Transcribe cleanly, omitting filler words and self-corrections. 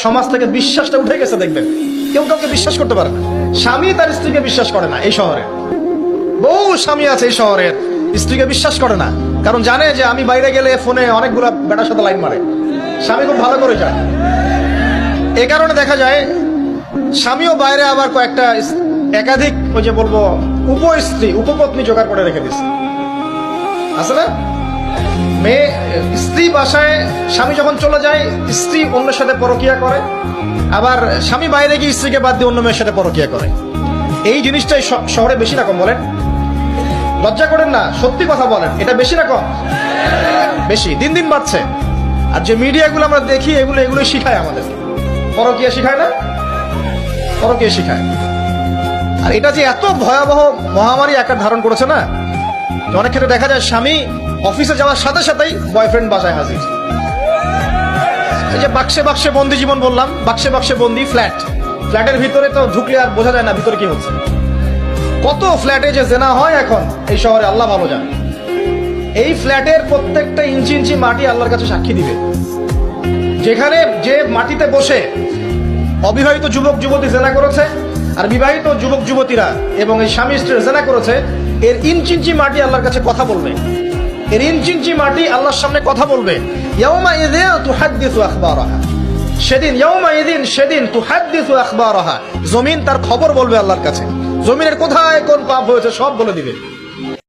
সমাজ থেকে বিশ্বাসটা উঠে গেছে। দেখবেন কেউ কাউকে বিশ্বাস করতে পারে না। স্বামী তার স্ত্রীকে বিশ্বাস করে না। এই শহরে বহু স্বামী আছে এই শহরের, স্ত্রীকে বিশ্বাস করে না, কারণ জানে যে আমি বাইরে গেলে ফোনে অনেকগুলা বেটার সাথে লাইন মারে। স্বামী খুব ভালো করে যায়। এ কারণে দেখা যায় স্বামীও বাইরে আবার কয়েকটা একাধিক ওই যে বলবো উপস্ত্রী উপপত্নী জোগাড় করে রেখে দিচ্ছে। আছে না? মেয়ে স্ত্রী বাসায়, স্বামী যখন চলে যায় স্ত্রী অন্যের সাথে পরকিয়া করে, আবার স্বামী বাইরে গিয়ে স্ত্রীকে বাদ দিয়ে অন্য মেয়ের সাথে পরকিয়া করে। এই জিনিসটাই শহরে বেশি না কম বলেন? লজ্জা করেন না, সত্যি কথা বলেন, এটা বেশি না কম? বেশি, দিন দিন বাড়ছে। আর যে মিডিয়াগুলো আমরা দেখি এগুলো শিখায় আমাদের, পরকিয়া শিখায় না? পরকিয়া শিখায়। আর এটা যে এত ভয়াবহ মহামারী আকার ধারণ করেছে না, অনেক ক্ষেত্রে দেখা যায় স্বামী অফিসে যাওয়ার সাথে সাথেই বয়ফ্রেন্ড বাসায় হাজির। এই যে বাক্সে বাক্সে বন্দি জীবন বললাম, বাক্সে বাক্সে বন্দি ফ্ল্যাটের ভিতরে তো ঢুকলে আর বোঝা যায় না ভিতরে কি হচ্ছে। কত ফ্ল্যাটে যে জেনা হয় এখন এই শহরে আল্লাহ ভালো জানে। এই ফ্ল্যাটের প্রত্যেকটা ইঞ্চি ইঞ্চি মাটি আল্লাহর কাছে সাক্ষী দিবে। যেখানে যে মাটিতে বসে অবিবাহিত যুবক যুবতী জেনা করেছে আর বিবাহিত যুবক যুবতীরা এবং এই স্বামী স্ত্রী জেনা করেছে, এর ইঞ্চি ইঞ্চি মাটি আল্লাহর কাছে কথা বলবে। এর ইঞ্চি ইঞ্চি মাটি আল্লাহর সামনে কথা বলবে। ইয়াউমা ইযিন তুহাদ্দিসু আখবারাহা, সেদিন ইয়াউমা ইযিন, সেদিন তুহাদ্দিসু আখবারাহা, জমিন তার খবর বলবে আল্লাহর কাছে। জমিনের কোথায় কোন পাপ হয়েছে সব বলে দিবে।